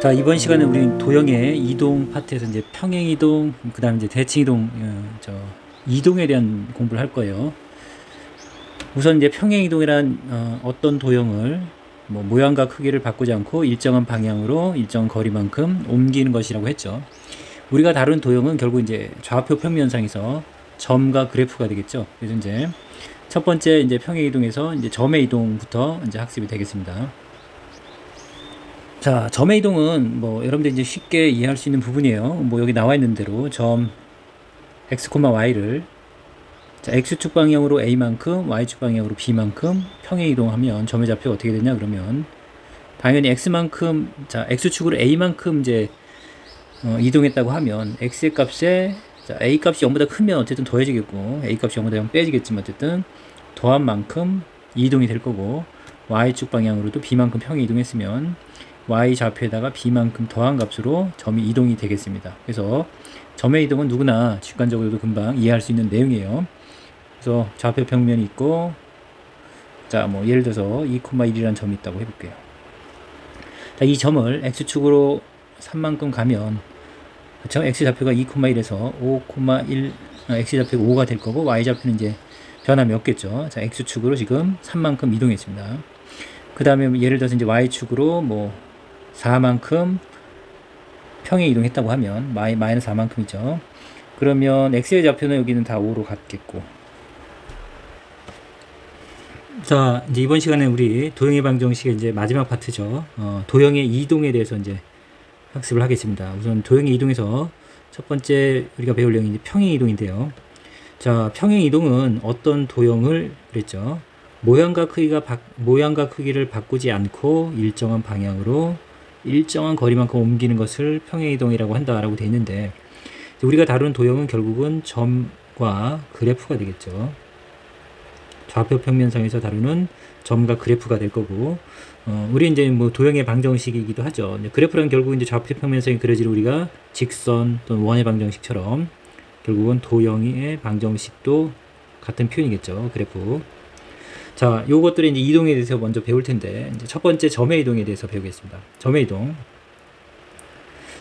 자, 이번 시간에 우리 도형의 이동 파트에서 이제 평행 이동, 그다음에 이제 대칭 이동, 이동에 대한 공부를 할 거예요. 우선 이제 평행 이동이란 어떤 도형을 뭐 모양과 크기를 바꾸지 않고 일정한 방향으로 일정 거리만큼 옮기는 것이라고 했죠. 우리가 다룬 도형은 결국 이제 좌표 평면 현상에서 점과 그래프가 되겠죠. 그래서 이제 첫 번째 이제 평행 이동에서 이제 점의 이동부터 이제 학습이 되겠습니다. 자, 점의 이동은 뭐 여러분들이 이제 쉽게 이해할 수 있는 부분이에요. 뭐 여기 나와 있는 대로 점 x, y를 자, x축 방향으로 a만큼, y축 방향으로 b만큼 평행 이동하면 점의 좌표가 어떻게 되냐 그러면 당연히 x만큼, 자, x축으로 a만큼 이제 이동했다고 하면 x의 값에 자, a 값이 0보다 크면 어쨌든 더해지겠고 a 값이 0보다 0 빼지겠지만 어쨌든 더한 만큼 이동이 될 거고 y축 방향으로도 b만큼 평행 이동했으면 y 좌표에다가 b만큼 더한 값으로 점이 이동이 되겠습니다. 그래서 점의 이동은 누구나 직관적으로도 금방 이해할 수 있는 내용이에요. 그래서 좌표 평면이 있고, 자, 뭐 예를 들어서 2,1이라는 점이 있다고 해볼게요. 자, 이 점을 x축으로 3만큼 가면, 그쵸? x 좌표가 2,1에서 5,1, x 좌표가 5가 될 거고 y 좌표는 이제 변함이 없겠죠. 자, x축으로 지금 3만큼 이동했습니다. 그 다음에 예를 들어서 이제 y축으로 뭐 4만큼 평행 이동했다고 하면 마이너스 4만큼이죠. 그러면 x의 좌표는 여기는 다 5로 갔겠고. 자, 이제 이번 시간에 우리 도형의 방정식의 이제 마지막 파트죠. 도형의 이동에 대해서 이제 학습을 하겠습니다. 우선 도형의 이동에서 첫 번째 우리가 배울 내용이 평행 이동인데요. 자, 평행 이동은 어떤 도형을 그랬죠. 모양과 크기를 바꾸지 않고 일정한 방향으로 일정한 거리만큼 옮기는 것을 평행 이동이라고 한다라고 되어 있는데, 우리가 다루는 도형은 결국은 점과 그래프가 되겠죠. 좌표 평면상에서 다루는 점과 그래프가 될 거고, 우리 이제 뭐 도형의 방정식이기도 하죠. 그래프란 결국 이제 좌표 평면상에 그려질 우리가 직선 또는 원의 방정식처럼 결국은 도형의 방정식도 같은 표현이겠죠. 그래프. 자, 요것들이 이제 이동에 대해서 먼저 배울 텐데, 이제 첫 번째 점의 이동에 대해서 배우겠습니다. 점의 이동.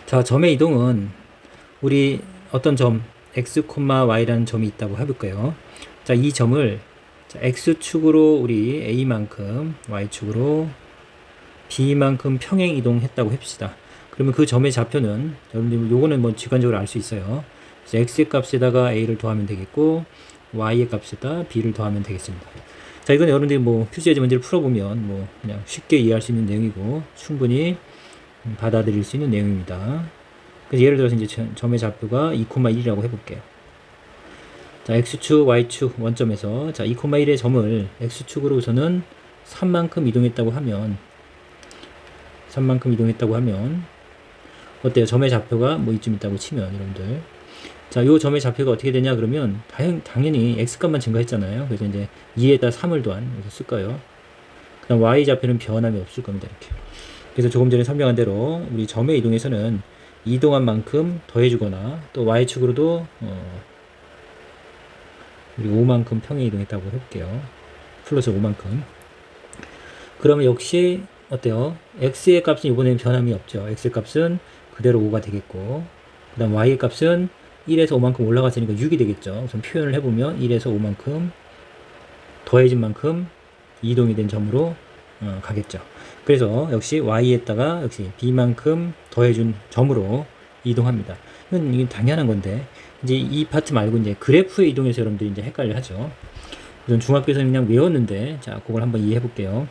자, 점의 이동은 우리 어떤 점, x, y라는 점이 있다고 해볼까요? 자, 이 점을 자, x축으로 우리 a만큼, y축으로 b만큼 평행 이동했다고 합시다. 그러면 그 점의 좌표는, 여러분들 요거는 뭐 직관적으로 알 수 있어요. 그래서 x의 값에다가 a를 더하면 되겠고, y의 값에다 b를 더하면 되겠습니다. 자, 이건 여러분들이 뭐 필수예제 문제를 풀어보면 뭐 그냥 쉽게 이해할 수 있는 내용이고 충분히 받아들일 수 있는 내용입니다. 그래서 예를 들어서 이제 점의 좌표가 2,1이라고 해볼게요. 자, x축, y축 원점에서 자, 2,1의 점을 x축으로 우선은 3만큼 이동했다고 하면 어때요? 점의 좌표가 뭐 이쯤 있다고 치면 여러분들 자, 요 점의 좌표가 어떻게 되냐 그러면 당연히 x값만 증가했잖아요. 그래서 이제 2에다 3을 더한 그래서 쓸까요? 그다음 y 좌표는 변함이 없을 겁니다. 이렇게. 그래서 조금 전에 설명한 대로 우리 점의 이동에서는 이동한 만큼 더해주거나 또 y축으로도 우리 5만큼 평행 이동했다고 해볼게요. 플러스 5만큼. 그러면 역시 어때요? x의 값은 이번에는 변함이 없죠. x의 값은 그대로 5가 되겠고 그 다음 y의 값은 1에서 5만큼 올라갔으니까 6이 되겠죠. 우선 표현을 해보면 1에서 5만큼 더해진 만큼 이동이 된 점으로 가겠죠. 그래서 역시 y에다가 역시 b만큼 더해준 점으로 이동합니다. 이건 당연한 건데 이제 이 파트 말고 이제 그래프의 이동에서 여러분들이 이제 헷갈려 하죠. 우선 중학교에서는 그냥 외웠는데 자, 그걸 한번 이해해 볼게요.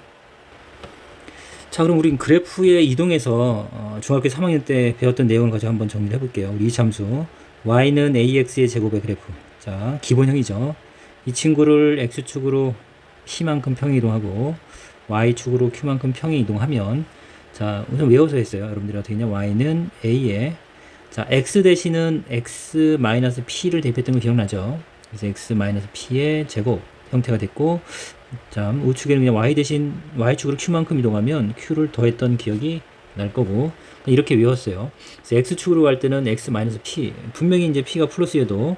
자, 그럼 우리 그래프의 이동에서 중학교 3학년 때 배웠던 내용을 가지고 한번 정리를 해볼게요. 우리 이참수 y는 ax의 제곱의 그래프. 자, 기본형이죠. 이 친구를 x축으로 p만큼 평행 이동하고 y축으로 q만큼 평행 이동하면 자, 우선 외워서 했어요. 여러분들이 어떻게 했냐? y는 a에 자, x 대신은 x-p를 대입했던 거 기억나죠? 그래서 x-p의 제곱 형태가 됐고 자, 우측에는 그냥 y 대신 y축으로 q만큼 이동하면 q를 더했던 기억이 날 거고 이렇게 외웠어요. 그래서 x축으로 갈 때는 x-p 분명히 이제 p가 플러스여도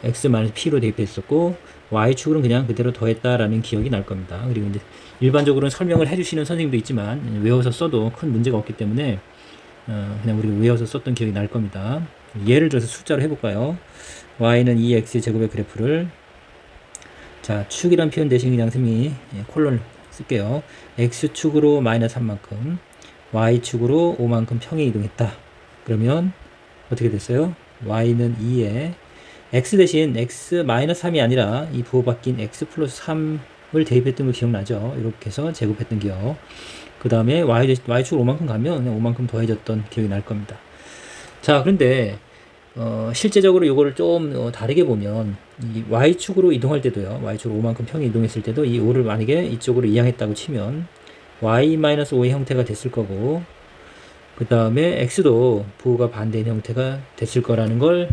x-p로 대입했었고 y축으로는 그냥 그대로 더했다라는 기억이 날 겁니다. 그리고 이제 일반적으로는 설명을 해주시는 선생님도 있지만 외워서 써도 큰 문제가 없기 때문에 그냥 우리가 외워서 썼던 기억이 날 겁니다. 예를 들어서 숫자로 해볼까요? y는 2x의 제곱의 그래프를, 자, 축이란 표현 대신 그냥 선생님이 콜론을 쓸게요. x축으로 마이너스 3만큼, y축으로 5만큼 평행 이동했다. 그러면 어떻게 됐어요? y는 2에 x 대신 x 마이너스 3이 아니라 이 부호바뀐 x 플러스 3을 대입했던 거 기억나죠? 이렇게 해서 제곱했던 기억. 그 다음에 y축으로 5만큼 가면 그냥 5만큼 더해졌던 기억이 날 겁니다. 자, 그런데 실제적으로 이거를 좀 다르게 보면 이 y축으로 이동할 때도요, y축으로 5만큼 평행 이동했을 때도 이 5를 만약에 이쪽으로 이항했다고 치면 y-5의 형태가 됐을 거고, 그 다음에 x도 부호가 반대인 형태가 됐을 거라는 걸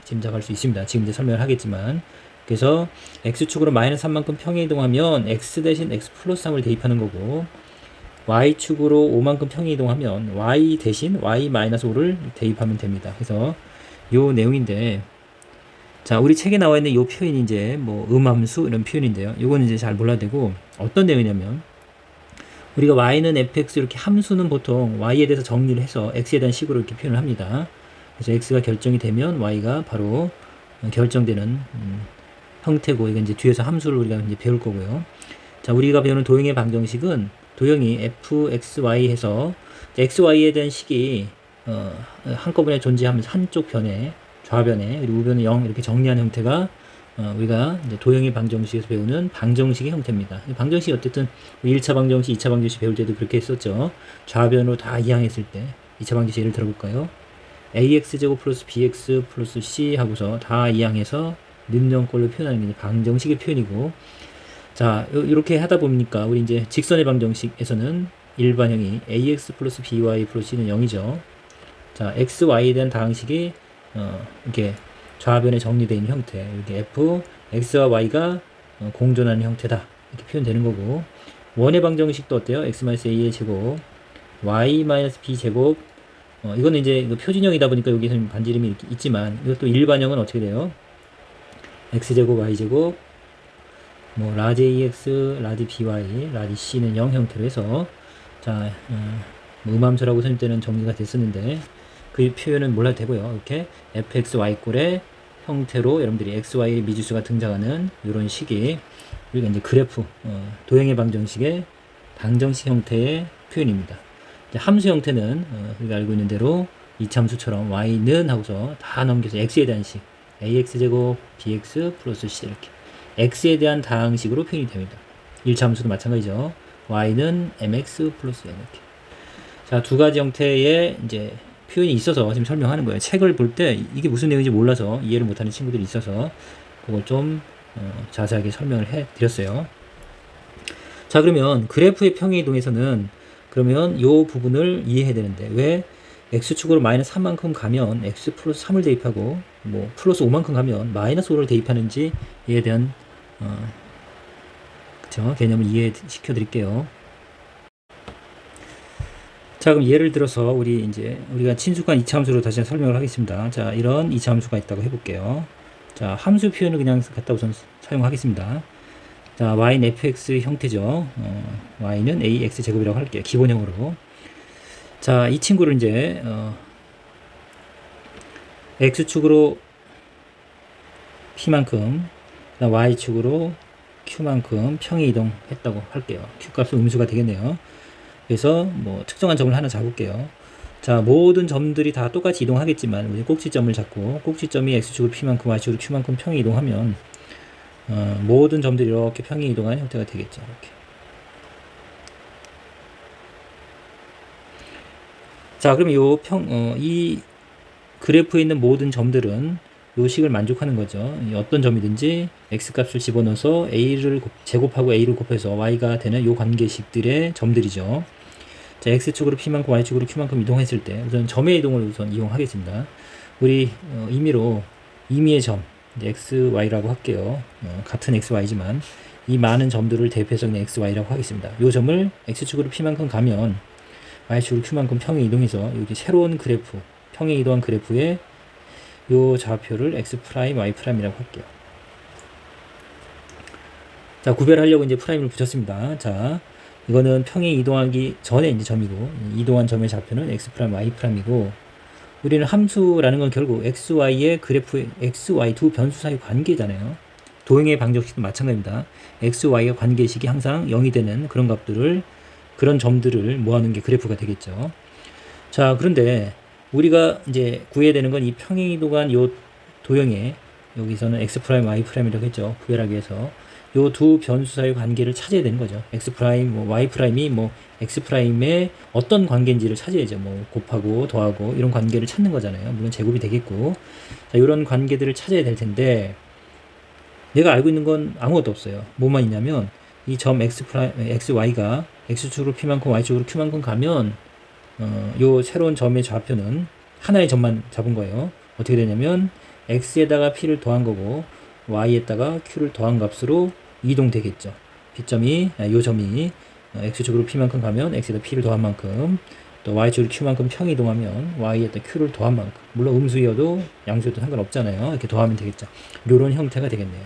짐작할 수 있습니다. 지금 이제 설명을 하겠지만, 그래서 x축으로 마이너스 3만큼 평행 이동하면 x 대신 x 플러스 3을 대입하는 거고, y축으로 5만큼 평행 이동하면 y 대신 y-5를 대입하면 됩니다. 그래서 요 내용인데, 자, 우리 책에 나와 있는 요 표현이 이제 뭐 음함수 이런 표현인데요. 요거는 이제 잘 몰라도 되고, 어떤 내용이냐면 우리가 y는 fx 이렇게 함수는 보통 y에 대해서 정리를 해서 x에 대한 식으로 이렇게 표현을 합니다. 그래서 x가 결정이 되면 y가 바로 결정되는 형태고, 이건 이제 뒤에서 함수를 우리가 이제 배울 거고요. 자, 우리가 배우는 도형의 방정식은 도형이 fxy 해서 xy에 대한 식이 한꺼번에 존재하면서 한쪽 변에, 좌변에, 그리고 우변에 0 이렇게 정리하는 형태가 우리가 이제 도형의 방정식에서 배우는 방정식의 형태입니다. 방정식이 어쨌든 1차 방정식, 2차 방정식 배울 때도 그렇게 했었죠. 좌변으로 다 이항했을 때 2차 방정식 예를 들어볼까요? ax제곱 플러스 bx 플러스 c 하고서 다 이항해서 는영꼴로 표현하는 게 방정식의 표현이고, 자, 이렇게 하다 보니까 우리 이제 직선의 방정식에서는 일반형이 ax 플러스 by 플러스 c는 0이죠. 자, x, y에 대한 다항식이 이렇게 좌변에 정리되어 있는 형태, 이렇게 f, x와 y가 공존하는 형태다, 이렇게 표현되는 거고, 원의 방정식도 어때요? x-a의 제곱, y-b 제곱, 이거는 이제 표준형이다 보니까 여기서는 반지름이 이렇게 있지만, 이것도 일반형은 어떻게 돼요? x제곱, y제곱, 뭐 라지 ax, 라지 by, 라지 c는 0 형태로 해서, 자, 뭐 음함수라고 선생님 때는 정리가 됐었는데, 그 표현은 몰라도 되고요. 이렇게 fxy꼴의 형태로 여러분들이 xy 미지수가 등장하는 이런 식이 우리가 이제 그래프, 도형의 방정식의 방정식 형태의 표현입니다. 이제 함수 형태는 우리가 알고 있는 대로 이차함수처럼 y는 하고서 다 넘겨서 x에 대한 식, ax제곱 bx 플러스 c 이렇게 x에 대한 다항식으로 표현이 됩니다. 1차 함수도 마찬가지죠. y는 mx 플러스 n 이렇게. 자, 두 가지 형태의 이제 표현이 있어서 지금 설명하는 거예요. 책을 볼 때 이게 무슨 내용인지 몰라서 이해를 못하는 친구들이 있어서 그걸 좀 자세하게 설명을 해 드렸어요. 자, 그러면 그래프의 평행 이동에서는 그러면 요 부분을 이해해야 되는데, 왜 x축으로 마이너스 3만큼 가면 x 플러스 3을 대입하고 뭐 플러스 5만큼 가면 마이너스 5를 대입하는지에 대한 그쵸? 개념을 이해시켜 드릴게요. 자, 그럼 예를 들어서 우리가 친숙한 2차 함수로 다시 설명을 하겠습니다. 자, 이런 2차 함수가 있다고 해볼게요. 자, 함수 표현을 그냥 갖다 우선 사용하겠습니다. 자, y는 fx 형태죠. y는 ax 제곱이라고 할게요. 기본형으로. 자, 이 친구를 이제 x축으로 p만큼, y축으로 q만큼 평행 이동했다고 할게요. q 값은 음수가 되겠네요. 그래서 뭐 특정한 점을 하나 잡을게요. 자, 모든 점들이 다 똑같이 이동하겠지만 우리 꼭지점을 잡고, 꼭지점이 x축으로 p만큼 y축으로 q만큼 평행 이동하면 모든 점들이 이렇게 평행 이동하는 형태가 되겠죠. 이렇게. 자, 그럼 이 그래프에 있는 모든 점들은 요 식을 만족하는 거죠. 어떤 점이든지 x값을 집어넣어서 a를 제곱하고 a를 곱해서 y가 되는 요 관계식들의 점들이죠. 자, x축으로 p만큼 y축으로 q만큼 이동했을 때 우선 점의 이동을 우선 이용하겠습니다. 우리 임의의 점, x, y라고 할게요. 같은 x, y지만 이 많은 점들을 대입해서 그냥 x, y라고 하겠습니다. 요 점을 x축으로 p만큼 가면 y축으로 q만큼 평행 이동해서 여기 새로운 그래프, 평행 이동한 그래프에 요 좌표를 x 프라임, y 프라임이라고 할게요. 자, 구별하려고 이제 프라임을 붙였습니다. 자, 이거는 평행 이동하기 전에 이제 점이고, 이동한 점의 좌표는 x 프라임, y 프라임이고, 우리는 함수라는 건 결국 xy의 그래프의 xy 두 변수 사이 관계잖아요. 도형의 방정식도 마찬가지입니다. xy의 관계식이 항상 0이 되는 그런 값들을, 그런 점들을 모아놓은 게 그래프가 되겠죠. 자, 그런데 우리가 이제 구해야 되는 건 이 평행 이동한 요 도형의, 여기서는 x 프라임, y 프라임이라고 했죠. 구별하기 위해서 요 두 변수 사이의 관계를 찾아야 되는 거죠. x 프라임, 뭐 y 프라임이 뭐 x 프라임의 어떤 관계인지를 찾아야죠. 뭐 곱하고 더하고 이런 관계를 찾는 거잖아요. 물론 제곱이 되겠고, 자, 이런 관계들을 찾아야 될 텐데 내가 알고 있는 건 아무것도 없어요. 뭐만 있냐면 이 점 x 프라임, x y가 x축으로 p만큼 y축으로 q만큼 가면 요 새로운 점의 좌표는 하나의 점만 잡은 거예요. 어떻게 되냐면 x에다가 p를 더한 거고 y에다가 q를 더한 값으로 이동되겠죠. B점이, 요 점이 x축으로 p만큼 가면 x에다 p를 더한 만큼, 또 y축으로 q만큼 평이동하면 y에다 q를 더한 만큼, 물론 음수여도 양수여도 상관없잖아요. 이렇게 더하면 되겠죠. 요런 형태가 되겠네요.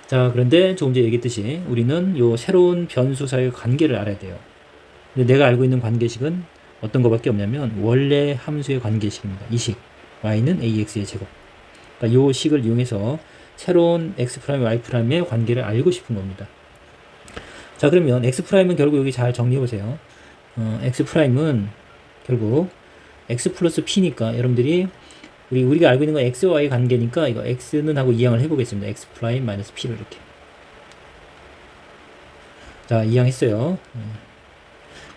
자, 그런데 조금 전에 얘기했듯이 우리는 요 새로운 변수 사이의 관계를 알아야 돼요. 근데 내가 알고 있는 관계식은 어떤 거밖에 없냐면 원래 함수의 관계식입니다. 이 식, y는 ax의 제곱. 그러니까 요 식을 이용해서 새로운 x 프라임, y 프라임의 관계를 알고 싶은 겁니다. 자, 그러면 x 프라임은 결국 여기 잘 정리해 보세요. x 프라임은 결국 x 플러스 p니까 여러분들이 우리가 알고 있는 건 x, y 관계니까 이거 x는 하고 이항을 해보겠습니다. x 프라임 마이너스 p를 이렇게. 자, 이항했어요.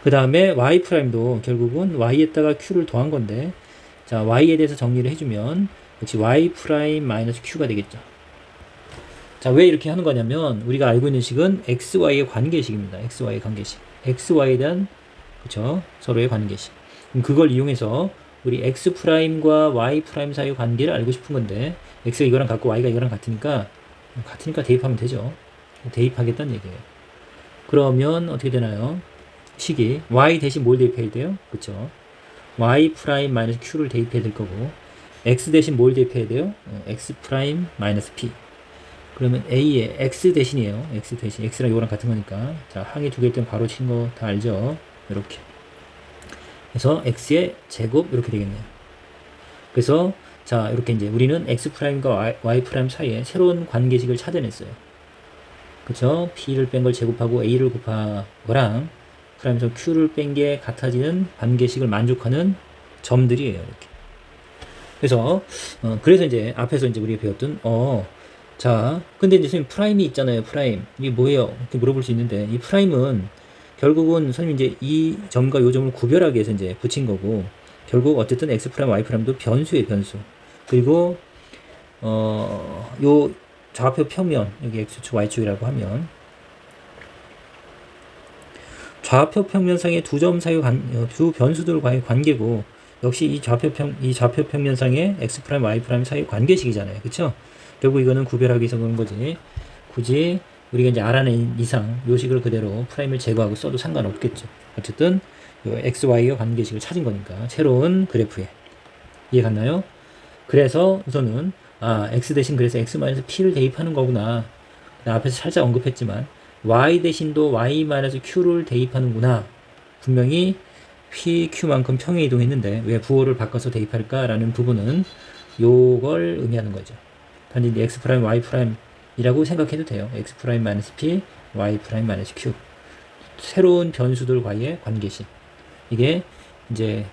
그 다음에 y 프라임도 결국은 y에다가 q를 더한 건데, 자, y에 대해서 정리를 해주면 역시 y 프라임 마이너스 q가 되겠죠. 자, 왜 이렇게 하는 거냐면 우리가 알고 있는 식은 xy의 관계식입니다. xy의 관계식. xy에 대한, 그쵸, 서로의 관계식. 그럼 그걸 이용해서 우리 x 프라임과 y 프라임 사이의 관계를 알고 싶은 건데, x가 이거랑 같고 y가 이거랑 같으니까 대입하면 되죠. 대입하겠다는 얘기예요. 그러면 어떻게 되나요? 식이 y 대신 뭘 대입해야 돼요? 그쵸? y 프라임 마이너스 q를 대입해야 될 거고, x 대신 뭘 대입해야 돼요? x 프라임 마이너스 p. 그러면 a의 x 대신이에요. x 대신, x랑 이거랑 같은 거니까. 자, 항이 두 개일 땐 바로 친 거 다 알죠? 이렇게. 그래서 x의 제곱 이렇게 되겠네요. 그래서 자, 이렇게 이제 우리는 x 프라임과 y 프라임 사이에 새로운 관계식을 찾아냈어요. 그쵸? p를 뺀 걸 제곱하고 a를 곱한 거랑 프라임에서 q를 뺀 게 같아지는 관계식을 만족하는 점들이에요. 이렇게. 그래서 그래서 이제 앞에서 이제 우리가 배웠던 자, 근데 이제 선생님 프라임이 있잖아요. 프라임. 이게 뭐예요? 이렇게 물어볼 수 있는데, 이 프라임은 결국은 선생님 이제 이 점과 요 점을 구별하기 위해서 이제 붙인 거고, 결국 어쨌든 x 프라임, y 프라임도 변수의 변수. 그리고 요 좌표 평면, 여기 x축, y축이라고 하면 좌표 평면상의 두 점 사이 두 변수들과의 관계고, 역시 이 좌표 평면상의 x 프라임, y 프라임 사이 관계식이잖아요. 그쵸? 결국 이거는 구별하기 위해서 그런 거지. 굳이 우리가 이제 알아낸 이상 요 식을 그대로 프라임을 제거하고 써도 상관없겠죠. 어쨌든 요 x, y의 관계식을 찾은 거니까 새로운 그래프에. 이해 갔나요? 그래서 우선은 x 대신 그래서 x-p를 대입하는 거구나. 앞에서 살짝 언급했지만 y 대신도 y-q를 대입하는구나. 분명히 p, q만큼 평행 이동했는데 왜 부호를 바꿔서 대입할까라는 부분은 요걸 의미하는 거죠. 단지 이제 x 프라임, y 프라임이라고 생각해도 돼요. x 프라임 마이너스 p, y 프라임 마이너스 q. 새로운 변수들과의 관계식. 이게 이제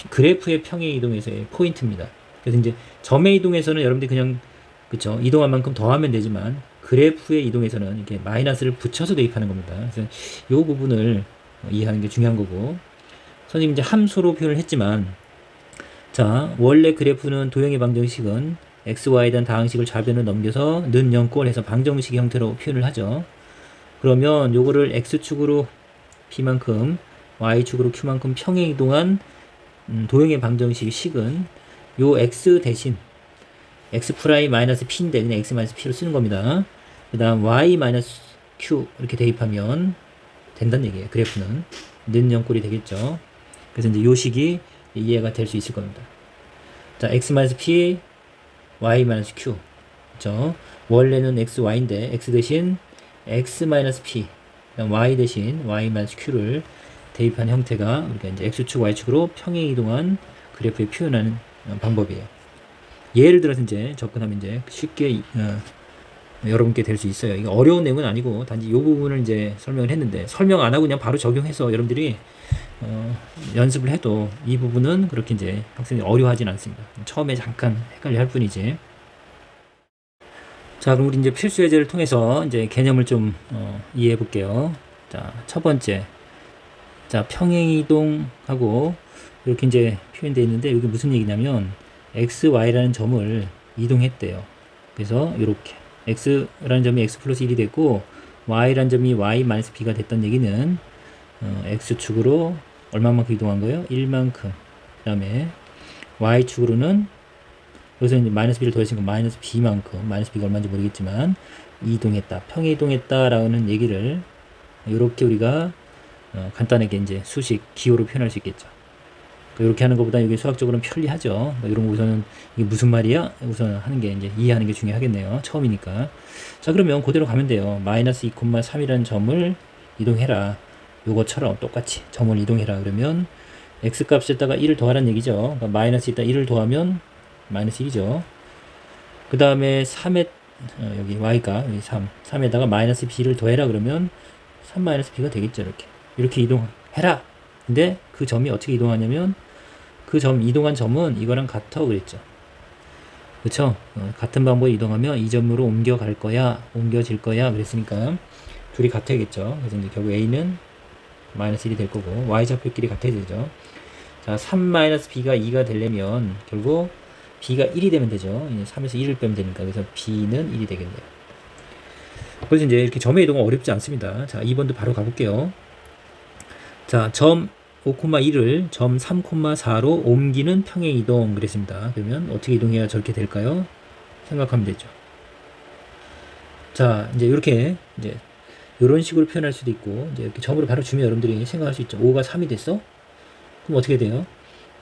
그래프의 평행 이동에서의 포인트입니다. 그래서 이제 점의 이동에서는 여러분들이 그냥, 그쵸, 이동한 만큼 더하면 되지만 그래프의 이동에서는 이렇게 마이너스를 붙여서 대입하는 겁니다. 그래서 이 부분을 이해하는 게 중요한 거고, 선생님 이제 함수로 표현을 했지만, 자, 원래 그래프는 도형의 방정식은 xy에 대한 다항식을 좌변으로 넘겨서 는 0꼴 해서 방정식 형태로 표현을 하죠. 그러면 요거를 x축으로 p만큼 y축으로 q만큼 평행 이동한 도형의 방정식 식은 요 x 대신 x 프라임 마이너스 p인데 그냥 x 마이너스 p로 쓰는 겁니다. 그 다음 y 마이너스 q 이렇게 대입하면 된다는 얘기예요. 그래프는 는 0꼴이 되겠죠. 그래서 이제 요 식이 이해가 될 수 있을 겁니다. 자, x 마이너스 p y-q. 그쵸? 원래는 xy인데 x 대신 x-p 그다음 y 대신 y-q를 대입한 형태가 우리가 이제 x축, y축으로 평행 이동한 그래프에 표현하는 방법이에요. 예를 들어서 이제 접근하면 이제 쉽게 여러분께 될 수 있어요. 이거 어려운 내용은 아니고 단지 이 부분을 이제 설명을 했는데 설명 안 하고 그냥 바로 적용해서 여러분들이 연습을 해도 이 부분은 그렇게 이제 학생이 어려워하진 않습니다. 처음에 잠깐 헷갈려 할 뿐이지. 자, 그럼 우리 이제 필수 예제를 통해서 이제 개념을 좀 이해해 볼게요. 자, 첫 번째. 자, 평행이동하고 이렇게 이제 표현되어 있는데 여기 무슨 얘기냐면 x, y라는 점을 이동했대요. 그래서 이렇게 x라는 점이 x 플러스 1이 됐고 y라는 점이 y 마이너스 b가 됐던 얘기는 x축으로 얼마만큼 이동한 거예요? 1만큼. 그 다음에 y축으로는 여기서 이제 마이너스 b를 더했으니까 마이너스 b만큼, 마이너스 b가 얼마인지 모르겠지만 이동했다, 평행이동했다라는 얘기를 이렇게 우리가 간단하게 이제 수식, 기호로 표현할 수 있겠죠. 이렇게 하는 것보다 이게 수학적으로는 편리하죠. 이런 거 우선은 이게 무슨 말이야? 우선 하는 게 이제 이해하는 게 중요하겠네요. 처음이니까. 자, 그러면 그대로 가면 돼요. 마이너스 2,3이라는 점을 이동해라. 요것처럼 똑같이 점을 이동해라. 그러면 x 값에다가 1을 더하라는 얘기죠. 그러니까 마이너스에다 1을 더하면 마이너스 1이죠. 그 다음에 3에 여기 y가 여기 3에다가 마이너스 b를 더해라 그러면 3 마이너스 b가 되겠죠. 이렇게 이동해라. 근데 그 점이 어떻게 이동하냐면 그 점 이동한 점은 이거랑 같아 그랬죠. 그쵸? 같은 방법으로 이동하면 이 점으로 옮겨갈 거야, 옮겨질 거야 그랬으니까 둘이 같아야겠죠. 그래서 이제 결국 a는 마이너스 1이 될 거고 y좌표끼리 같아야 되죠. 자, 3 마이너스 b가 2가 되려면 결국 b가 1이 되면 되죠. 이제 3에서 1을 빼면 되니까. 그래서 b는 1이 되겠네요. 그래서 이제 이렇게 점의 이동은 어렵지 않습니다. 자, 2번도 바로 가볼게요. 자, 점 5,2를 점 3,4로 옮기는 평행 이동 그랬습니다. 그러면 어떻게 이동해야 저렇게 될까요? 생각하면 되죠. 자, 이제 이렇게 이제 이런 식으로 표현할 수도 있고 이제 이렇게 점으로 바로 주면 여러분들이 생각할 수 있죠. 5가 3이 됐어? 그럼 어떻게 돼요?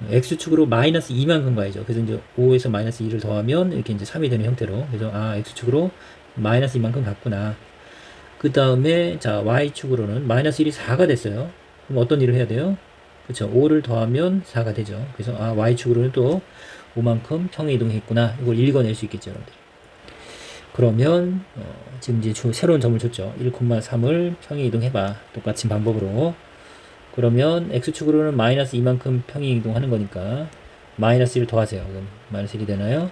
x축으로 마이너스 2만큼 가야죠. 그래서 이제 5에서 마이너스 2를 더하면 이렇게 이제 3이 되는 형태로. 그래서 x축으로 마이너스 2만큼 갔구나. 그 다음에 자, y축으로는 마이너스 1이 4가 됐어요. 그럼 어떤 일을 해야 돼요? 그렇죠. 5를 더하면 4가 되죠. 그래서 y축으로는 또 5만큼 평행 이동했구나. 이걸 읽어낼 수 있겠죠, 여러분들. 그러면 지금 이제 새로운 점을 줬죠. 1,3을 평행 이동해봐. 똑같은 방법으로. 그러면 x축으로는 마이너스 2만큼 평행 이동하는 거니까 마이너스 1을 더하세요. 그럼 마이너스 1이 되나요?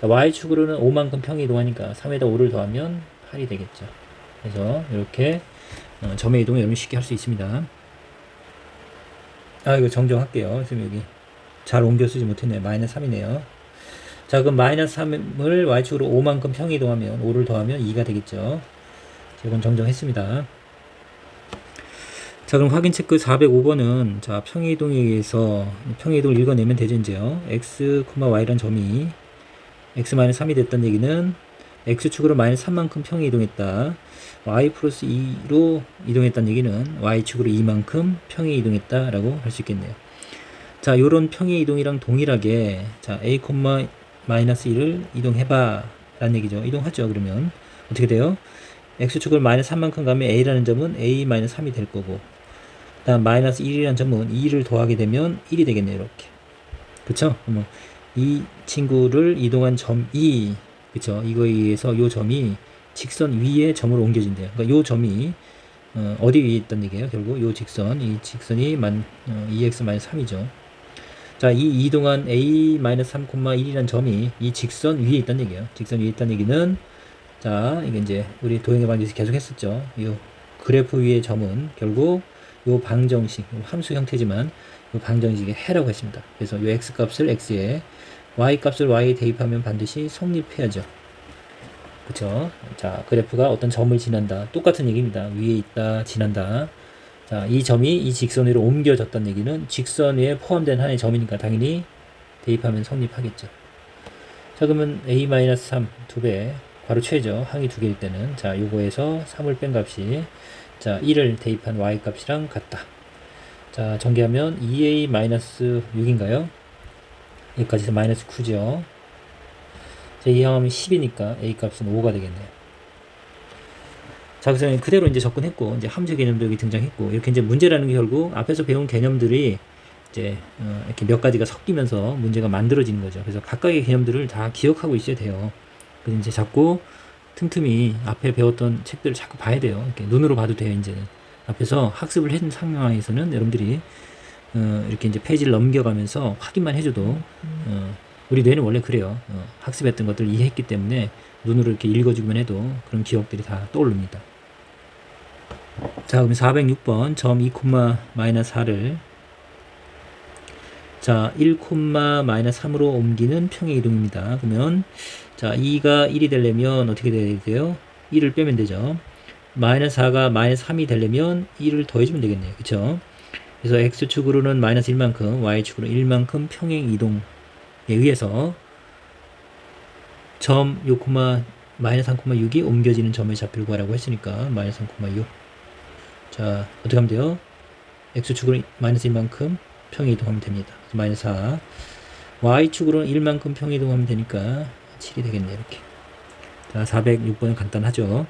자, y축으로는 5만큼 평행 이동하니까 3에다 5를 더하면 8이 되겠죠. 그래서 이렇게 점의 이동을 여러분 쉽게 할 수 있습니다. 이거 정정할게요. 지금 여기 잘 옮겨 쓰지 못했네요. 마이너스 3이네요. 자, 그럼 마이너스 3을 y축으로 5만큼 평행 이동하면 5를 더하면 2가 되겠죠. 이건 정정했습니다. 자, 그럼 확인 체크 405번은 자, 평행 이동에 의해서 평행 이동을 읽어내면 되죠, 이제요. x, y라는 점이 x-3이 됐던 얘기는 x축으로 마이너스 3만큼 평행 이동했다. y 플러스 2로 이동했다는 얘기는 y축으로 2만큼 평행 이동했다라고 할 수 있겠네요. 자, 요런 평행 이동이랑 동일하게 자, a, 마이너스 1을 이동해봐 라는 얘기죠. 이동하죠. 그러면 어떻게 돼요? x축을 마이너스 3만큼 가면 a라는 점은 a 마이너스 3이 될 거고 그 다음 마이너스 1이라는 점은 2를 더하게 되면 1이 되겠네요. 이렇게. 그쵸? 그러면 이 친구를 이동한 점 2, 그쵸? 이거에 의해서 요 점이 직선 위에 점으로 옮겨진대요. 그러니까 요 점이 어디 위에 있단 얘기예요? 결국 요 직선, 이 직선이 2x-3이죠. 자, 이 이동한 a-3,1이라는 점이 이 직선 위에 있단 얘기예요. 직선 위에 있다는 얘기는 자, 이게 이제 우리 도형의 방정식 계속 했었죠. 이 그래프 위의 점은 결국 요 방정식, 요 함수 형태지만 요 방정식의 해라고 했습니다. 그래서 요 x 값을 x에 y 값을 y에 대입하면 반드시 성립해야죠. 그쵸? 자, 그래프가 어떤 점을 지난다. 똑같은 얘기입니다. 위에 있다, 지난다. 자, 이 점이 이 직선 위로 옮겨졌다는 얘기는 직선 위에 포함된 하나의 점이니까 당연히 대입하면 성립하겠죠. 자, 그러면 a-3 2배 괄호 최죠. 항이 2개일 때는 자, 요거에서 3을 뺀 값이 자, 1을 대입한 y 값이랑 같다. 자, 전개하면 2a-6인가요? 여기까지서 마이너스 9죠. 자, 이항하면 10이니까 a 값은 5가 되겠네요. 자, 그래서 그대로 이제 접근했고, 이제 함수 개념도 여기 등장했고, 이렇게 이제 문제라는 게 결국 앞에서 배운 개념들이 이제, 이렇게 몇 가지가 섞이면서 문제가 만들어지는 거죠. 그래서 각각의 개념들을 다 기억하고 있어야 돼요. 그래서 이제 자꾸 틈틈이 앞에 배웠던 책들을 자꾸 봐야 돼요. 이렇게 눈으로 봐도 돼요, 이제는. 앞에서 학습을 해준 상황에서는 여러분들이, 이렇게 이제 페이지를 넘겨가면서 확인만 해줘도, 우리 뇌는 원래 그래요. 학습했던 것들을 이해했기 때문에 눈으로 이렇게 읽어주기만 해도 그런 기억들이 다 떠오릅니다. 자, 그럼 406번 점 2, 마이너스 4를 자, 1, 마이너스 3으로 옮기는 평행 이동입니다. 그러면 자, 2가 1이 되려면 어떻게 돼야 돼요? 1을 빼면 되죠. 마이너스 4가 마이너스 3이 되려면 1을 더해주면 되겠네요. 그쵸? 그래서 x축으로는 마이너스 1만큼, y축으로는 1만큼 평행 이동에 의해서 점 6, 마이너스 3,6이 옮겨지는 점의 좌표를 구하라고 했으니까 마이너스 3,6. 자, 어떻게 하면 돼요? x축으로 마이너스 1만큼 평행 이동하면 됩니다. 마이너스 4. y축으로는 1만큼 평행 이동하면 되니까 7이 되겠네요. 이렇게. 자, 406번은 간단하죠.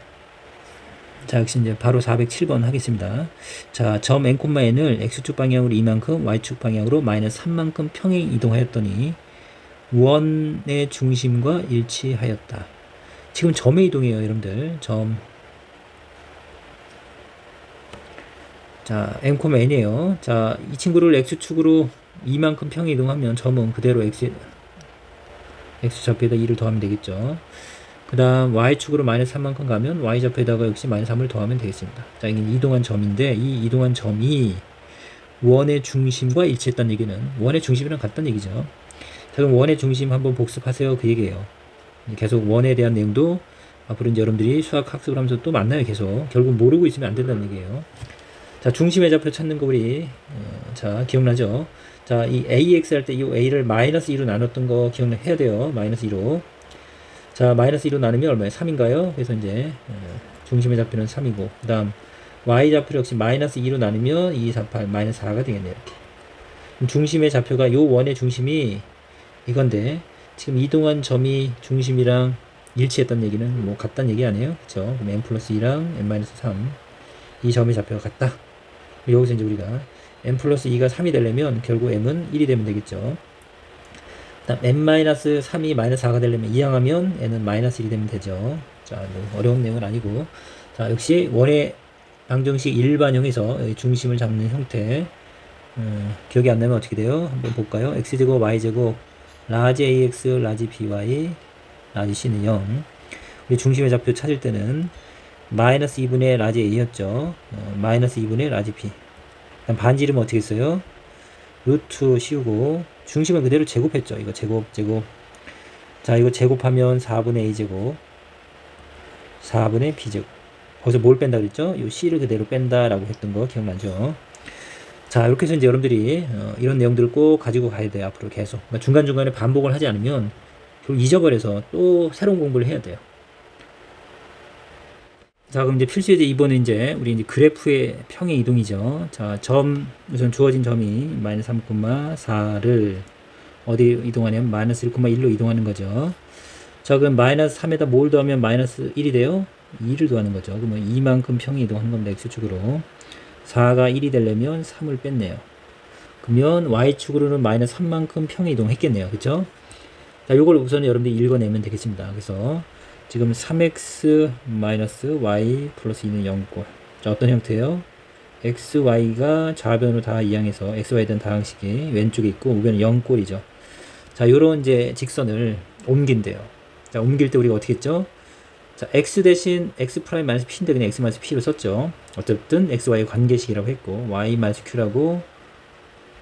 자, 역시 이제 바로 407번 하겠습니다. 자, 점 n을 x축 방향으로 2만큼, y축 방향으로 마이너스 3만큼 평행 이동하였더니 원의 중심과 일치하였다. 지금 점의 이동이에요, 여러분들. 점. 자, n이에요. 자, 이 친구를 x축으로 2만큼 평행 이동하면 점은 그대로 x 좌표에다 2를 더하면 되겠죠. 그 다음 y축으로 마이너스 3만큼 가면 y좌표에다가 역시 마이너스 3을 더하면 되겠습니다. 자, 이게 이동한 점인데 이 이동한 점이 원의 중심과 일치했다는 얘기는 원의 중심이랑 같다는 얘기죠. 자, 그럼 원의 중심 한번 복습하세요. 그 얘기예요. 계속 원에 대한 내용도 앞으로 이제 여러분들이 수학 학습을 하면서 또 만나요. 계속. 결국 모르고 있으면 안 된다는 얘기예요. 자, 중심의 좌표 찾는 거 우리 자, 기억나죠? 자, 이 ax 할 때 이 a를 마이너스 2로 나눴던 거 기억해야 돼요. 마이너스 2로. 자, 마이너스 2로 나누면 얼마예요? 3인가요? 그래서 이제 중심의 좌표는 3이고 그 다음 y 좌표 역시 마이너스 2로 나누면 2, 4, 8, 마이너스 4가 되겠네요. 이렇게. 중심의 좌표가 요 원의 중심이 이건데 지금 이동한 점이 중심이랑 일치했다는 얘기는 뭐 같다는 얘기 아니에요? 그쵸? 그럼 n 플러스 2랑 n 마이너스 3 이 점의 좌표가 같다. 여기서 이제 우리가 n 플러스 2가 3이 되려면 결국 m은 1이 되면 되겠죠. 다음 n 마이너스 3이 마이너스 4가 되려면 이항하면 n은 마이너스 1이 되면 되죠. 자, 뭐 어려운 내용은 아니고 자, 역시 원의 방정식 일반형에서 중심을 잡는 형태 기억이 안 나면 어떻게 돼요? 한번 볼까요? x제곱 y제곱 라지 ax 라지 by 라지 c는 0 우리 중심의 좌표 찾을 때는 마이너스 2분의 라지 a였죠. 마이너스 2분의 라지 b 그다음 반지름은 어떻게 했어요? 루트 씌우고 중심을 그대로 제곱했죠. 이거 제곱. 자, 이거 제곱하면 4분의 a제곱 4분의 b제곱 거기서 뭘 뺀다 그랬죠? 이 c를 그대로 뺀다라고 했던 거 기억나죠? 자, 이렇게 해서 이제 여러분들이 이런 내용들을 꼭 가지고 가야 돼요. 앞으로 계속. 그러니까 중간중간에 반복을 하지 않으면 결국 잊어버려서 또 새로운 공부를 해야 돼요. 자, 그럼 이제 필수예제 2번은 이제 우리 이제 그래프의 평행 이동이죠. 자, 우선 주어진 점이 마이너스 3,4를 어디 이동하냐면 마이너스 1,1로 이동하는 거죠. 자, 그럼 마이너스 3에다 뭘 더하면 마이너스 1이 돼요? 2를 더하는 거죠. 그러면 2만큼 평행 이동하는 겁니다. x축으로. 4가 1이 되려면 3을 뺐네요. 그러면 y축으로는 마이너스 3만큼 평행 이동했겠네요. 그쵸? 자, 요걸 우선 여러분들이 읽어내면 되겠습니다. 그래서 지금 3x 마이너스 y 플러스 2는 0꼴. 자, 어떤 형태예요? x, y가 좌변으로 다 이항해서 x, y에 대한 다항식이 왼쪽에 있고 우변은 0꼴이죠. 자, 요런 이제 직선을 옮긴대요. 자, 옮길 때 우리가 어떻게 했죠? 자, x 대신 x 프라임 마이너스 p인데 그냥 x 마이너스 p로 썼죠. 어쨌든 x, y의 관계식이라고 했고 y 마이너스 q라고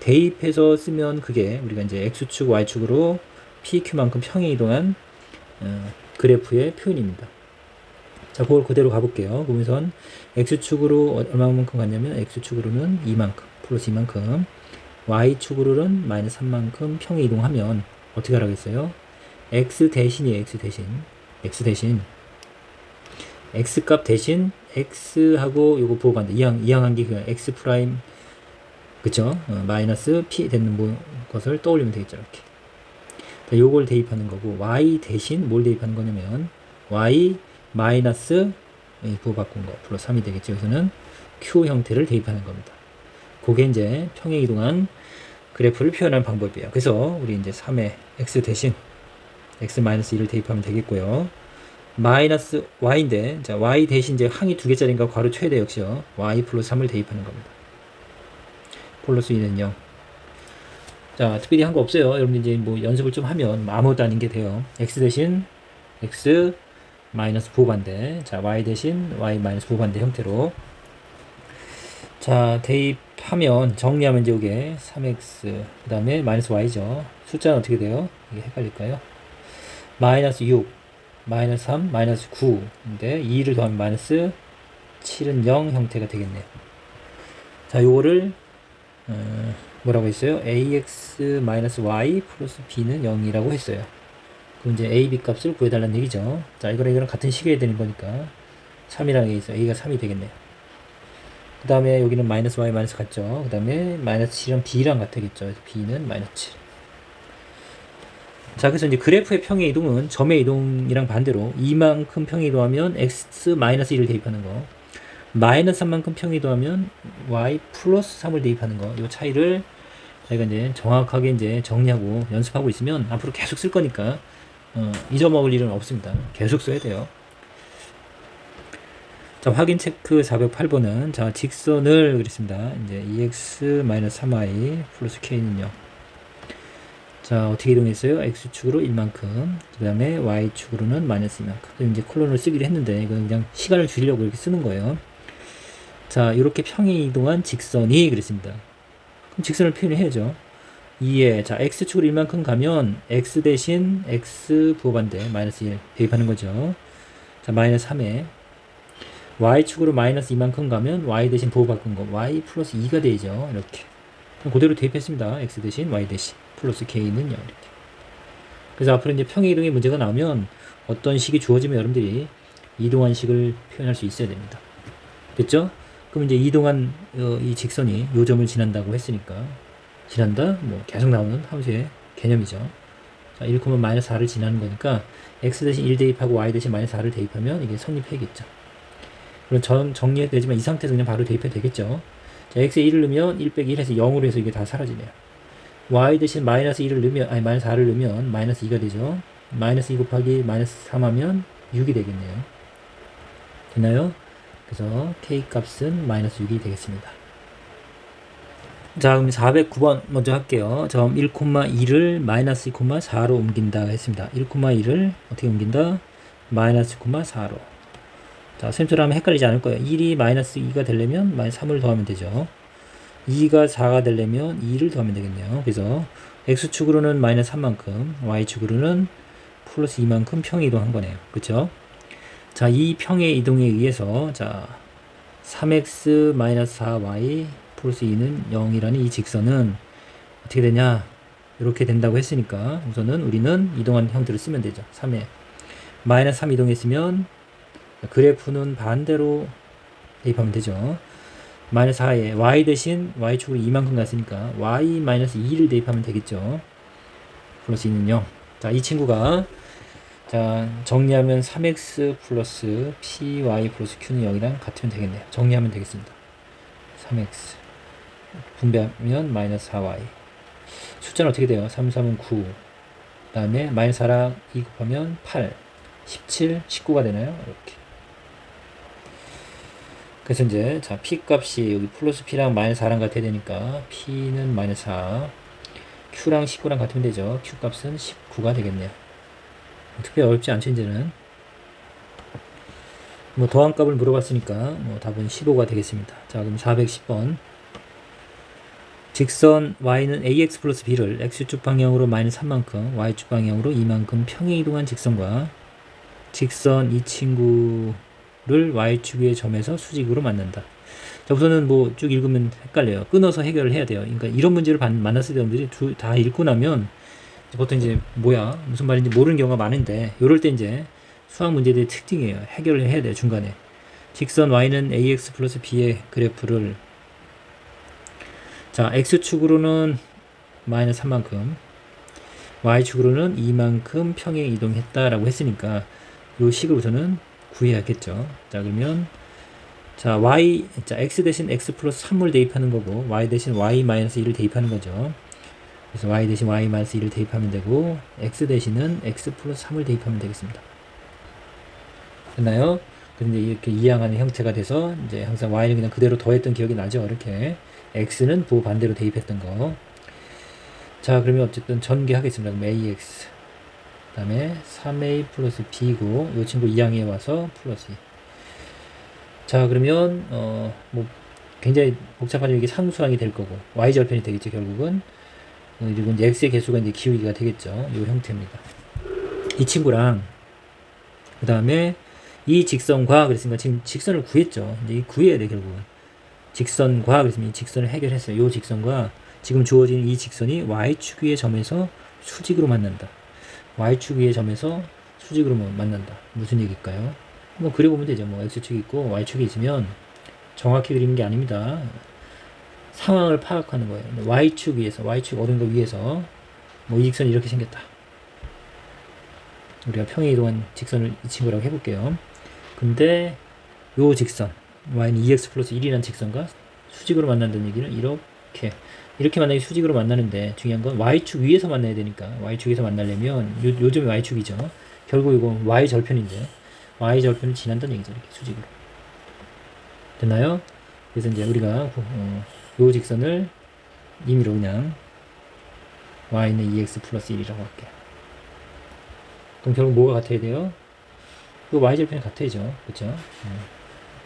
대입해서 쓰면 그게 우리가 이제 x축, y축으로 pq만큼 평행 이동한 그래프의 표현입니다. 자, 그걸 그대로 가볼게요. 그러면 x축으로 얼마만큼 갔냐면 x축으로는 2만큼 플러스 2만큼 y축으로는 마이너스 3만큼 평행 이동하면 어떻게 하라겠어요? x 대신이에요. x 대신 x값 대신 x하고 요거 부호 간다. 이항한 게 그냥 x 프라임 그쵸? 마이너스 p 되는 것을 떠올리면 되겠죠. 이렇게. 자, 요걸 대입하는 거고 y 대신 뭘 대입하는 거냐면 y 마이너스 부호바꾼 거 플러스 3이 되겠죠. 여기서는 Q 형태를 대입하는 겁니다. 그게 이제 평행 이동한 그래프를 표현하는 방법이에요. 그래서 우리 이제 3의 x 대신 x-1을 대입하면 되겠고요. 마이너스 y인데, 자, y 대신 이제 항이 두 개짜리인가 괄호 최대 역시요. y 플러스 3을 대입하는 겁니다. 플러스 2는 0. 자, 특별히 한 거 없어요. 여러분들 이제 뭐 연습을 좀 하면 아무것도 아닌 게 돼요. x 대신 x 마이너스 부호반대. 자, y 대신 y 마이너스 부호반대 형태로. 자, 대입하면, 정리하면 이제 이게 3x, 그 다음에 마이너스 y죠. 숫자는 어떻게 돼요? 이게 헷갈릴까요? 마이너스 6, 마이너스 3, 마이너스 9인데 2를 더하면 마이너스 7은 0 형태가 되겠네요. 자, 요거를 뭐라고 했어요? ax 마이너스 y 플러스 b는 0이라고 했어요. 그럼 이제 a, b 값을 구해달라는 얘기죠. 자, 이거랑 같은 시계에 되는 거니까 3이라는 게 있어요. a가 3이 되겠네요. 그 다음에 여기는 마이너스 y 마이너스 같죠. 그 다음에 마이너스 7이랑 b랑 같겠죠. b는 마이너스 7. 자, 그래서 이제 그래프의 평행 이동은 점의 이동이랑 반대로 이만큼 평행 이동하면 x 마이너스 1을 대입하는 거, 마이너스 3만큼 평행 이동하면 y 플러스 3을 대입하는 거, 이 차이를 저희가 이제 정확하게 이제 정리하고 연습하고 있으면 앞으로 계속 쓸 거니까 잊어먹을 일은 없습니다. 계속 써야 돼요. 자, 확인 체크 408번은 자, 직선을 그랬습니다. 이제 2x-3y 플러스 k는 0. 자, 어떻게 이동했어요? x축으로 1만큼, 그 다음에 y축으로는 마이너스 2만큼. 그럼 이제 콜론을 쓰기로 했는데 이건 그냥 시간을 줄이려고 이렇게 쓰는 거예요. 자, 이렇게 평행 이동한 직선이 그랬습니다. 그럼 직선을 표현해야죠. 2에 자, x축으로 1만큼 가면 x 대신 x 부호반대 마이너스 1 대입하는 거죠. 자, 마이너스 3에 y축으로 마이너스 2만큼 가면 y 대신 부호 바꾼 거 y 플러스 2가 되죠. 이렇게 그대로 대입했습니다. x 대신 y 대신 플러스 k는 0 이렇게. 그래서 앞으로 이제 평행 이동의 문제가 나오면 어떤 식이 주어지면 여러분들이 이동한 식을 표현할 수 있어야 됩니다. 됐죠? 그럼 이제 이동한 이 직선이 요 점을 지난다고 했으니까 지난다 뭐 계속 나오는 함수의 개념이죠. 자, 1,-4를 지나는 거니까 x 대신 1 대입하고 y 대신 마이너스 4를 대입하면 이게 성립해야겠죠. 물론 정리해도 되지만 이 상태에서 그냥 바로 대입해도 되겠죠. 자, x에 1을 넣으면 1 빼기 1 해서 0으로 해서 이게 다 사라지네요. y 대신 마이너스 1을 넣으면, 아니 마이너스 4를 넣으면 마이너스 2가 되죠. 마이너스 2 곱하기 마이너스 3 하면 6이 되겠네요. 됐나요? 그래서 k 값은 마이너스 6이 되겠습니다. 자, 그럼 409번 먼저 할게요. 점 1,2를 마이너스 2,4로 옮긴다 했습니다. 1,2를 어떻게 옮긴다? 마이너스 2,4로. 자, 셈처럼 하면 헷갈리지 않을 거예요. 1이 마이너스 2가 되려면 마이너스 3을 더하면 되죠. 2가 4가 되려면 2를 더하면 되겠네요. 그래서 x축으로는 마이너스 3만큼, y축으로는 플러스 2만큼 평행 이동한 거네요. 그쵸? 자, 이 평행 이동에 의해서 자, 3x 마이너스 4y 플러스 2는 0이라는 이 직선은 어떻게 되냐? 이렇게 된다고 했으니까 우선은 우리는 이동한 형태를 쓰면 되죠. 3에 마이너스 3 이동했으면 그래프는 반대로 대입하면 되죠. 마이너스 4에 y 대신 y축으로 2만큼 갔으니까 y 마이너스 2를 대입하면 되겠죠. 플러스 2는 0. 자, 이 친구가 자, 정리하면 3x 플러스 py 플러스 q는 0이랑 같으면 되겠네요. 정리하면 되겠습니다. 3x 분배하면 마이너스 4y. 숫자는 어떻게 돼요? 3, 3은 9. 그 다음에 마이너스 4랑 2 곱하면 8, 17, 19가 되나요? 이렇게. 그래서 이제 자, p 값이 여기 플러스 p랑 마이너스 4랑 같아야 되니까 p는 마이너스 4, q랑 19랑 같으면 되죠. q 값은 19가 되겠네요. 특별히 어렵지 않죠, 이제는. 뭐 더한 값을 물어봤으니까 뭐 답은 15가 되겠습니다. 자, 그럼 410번. 직선 y는 ax 플러스 b를 x축 방향으로 마이너스 3만큼, y축 방향으로 2만큼 평행 이동한 직선과 직선 이 친구를 y축의 점에서 수직으로 만난다. 자, 우선은 뭐 쭉 읽으면 헷갈려요. 끊어서 해결을 해야 돼요. 그러니까 이런 문제를 만났을 때 여러분들이 다 읽고 나면 보통 이제 뭐야 무슨 말인지 모르는 경우가 많은데 요럴 때 이제 수학 문제들의 특징이에요. 해결을 해야 돼요. 중간에 직선 y는 ax 플러스 b의 그래프를 자, x축으로는 마이너스 3만큼 y축으로는 2만큼 평행 이동했다라고 했으니까 요 식을 우선은 구해야겠죠. 자, 그러면 자, y, 자, x 대신 x 플러스 3을 대입하는 거고, y 대신 y 마이너스 1을 대입하는 거죠. 그래서 y 대신 y 마이너스 1을 대입하면 되고, x 대신은 x 플러스 3을 대입하면 되겠습니다. 됐나요? 근데 이렇게 이항하는 형태가 돼서, 이제 항상 y는 그냥 그대로 더했던 기억이 나죠. 이렇게. x는 부호 반대로 대입했던 거. 자, 그러면 어쨌든 전개하겠습니다. 그럼 ax. 그 다음에 3a 플러스 b고, 이 친구 이항에 와서 플러스 2. 자, 그러면 뭐 굉장히 복잡한 이게 상수항이 될 거고 y절편이 되겠죠. 결국은 그리고 이제 x의 개수가 이제 기울기가 되겠죠. 이 형태입니다. 이 친구랑 그 다음에 이 직선과 그랬으니까 지금 직선을 구했죠. 이제 이 구해야 돼. 결국은 직선과 그랬으면 이 직선을 해결했어요. 이 직선과 지금 주어진 이 직선이 y축 위의 점에서 수직으로 만난다. y축 위의 점에서 수직으로 만난다. 무슨 얘기일까요? 한번 그려보면 되죠. 뭐 x축이 있고 y축이 있으면 정확히 그리는 게 아닙니다. 상황을 파악하는 거예요. y축 위에서, y축 어딘가 위에서 뭐 이 직선이 이렇게 생겼다. 우리가 평행 이동한 직선을 이 친구라고 해볼게요. 근데 요 직선 y는 2x 플러스 1이라는 직선과 수직으로 만난다는 얘기는 이렇게 만나기 수직으로 만나는데 중요한 건 y축 위에서 만나야 되니까 y축에서 만나려면 요 점이 y축이죠. 결국 이건 y절편인데 y절편을 지난다는 얘기죠. 이렇게 수직으로. 됐나요? 그래서 이제 우리가 요 직선을 임의로 그냥 y는 2x 플러스 1이라고 할게요. 그럼 결국 뭐가 같아야 돼요? 그 y절편이 같아야죠. 그쵸?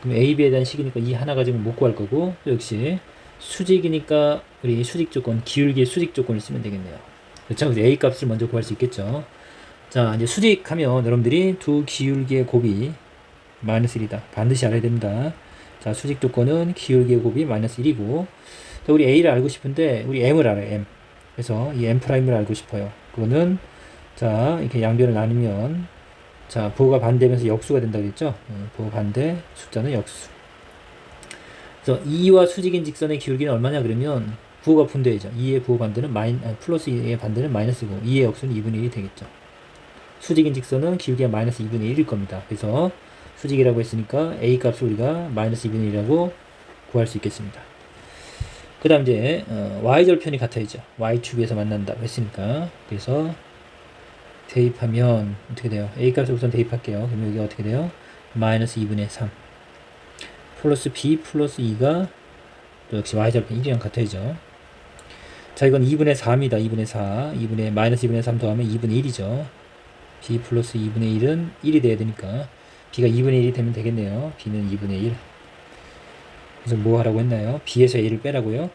그럼 a, b에 대한 식이니까 이 하나 가지고 못 구할 거고 또 역시 수직이니까 우리 수직 조건, 기울기의 수직 조건을 쓰면 되겠네요. 그렇죠? 그래서 a 값을 먼저 구할 수 있겠죠. 자, 이제 수직하면 여러분들이 두 기울기의 곱이 마이너스 1이다. 반드시 알아야 됩니다. 자, 수직 조건은 기울기의 곱이 마이너스 1이고, 자, 우리 a를 알고 싶은데, 우리 m을 알아요, m. 그래서 이 m'을 알고 싶어요. 그거는, 자, 이렇게 양변을 나누면, 자, 부호가 반대면서 역수가 된다고 했죠? 부호 반대, 숫자는 역수. 그래서 2와 수직인 직선의 기울기는 얼마냐, 그러면, 부호가 분대이죠. 2의 부호 반대는 플러스 2의 반대는 마이너스고, 2의 역수는 2분의 1이 되겠죠. 수직인 직선은 기울기가 마이너스 2분의 1일 겁니다. 그래서 수직이라고 했으니까 a 값을 우리가 마이너스 2분의 1이라고 구할 수 있겠습니다. 그 다음 이제 y절편이 같아야죠. y축에서 만난다고 했으니까. 그래서 대입하면 어떻게 돼요? a 값을 우선 대입할게요. 그럼 여기 어떻게 돼요? 마이너스 2분의 3 플러스 b 플러스 2가 또 역시 y절편 1이랑 같아야죠. 자, 이건 2분의 4입니다. 2분의 4 마이너스 2분의 3 더하면 2분의 1이죠. b 플러스 2분의 1은 1이 돼야 되니까 b가 2분의 1이 되면 되겠네요. b는 2분의 1. 그래서 뭐 하라고 했나요? b에서 a를 빼라고요.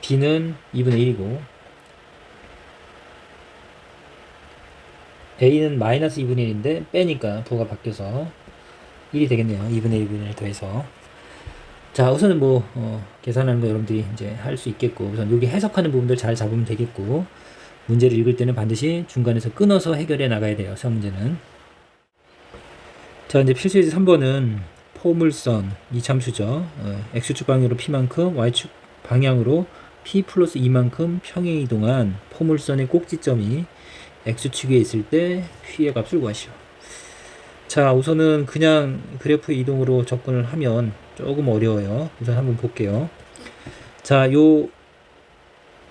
b는 2분의 1이고 a는 마이너스 2분의 1인데 빼니까 부호가 바뀌어서 1이 되겠네요. 2분의 1분의 1 더해서. 자, 우선은 뭐 계산하는 거 여러분들이 이제 할 수 있겠고, 우선 여기 해석하는 부분들 잘 잡으면 되겠고, 문제를 읽을 때는 반드시 중간에서 끊어서 해결해 나가야 돼요. 수학 문제는. 자, 이제 필수예제 3번은 포물선 이참수죠. x축 방향으로 p만큼 y축 방향으로 p 플러스 2만큼 평행 이동한 포물선의 꼭지점이 x축에 있을 때 p의 값을 구하시오. 자, 우선은 그냥 그래프 이동으로 접근을 하면 조금 어려워요. 우선 한번 볼게요. 자,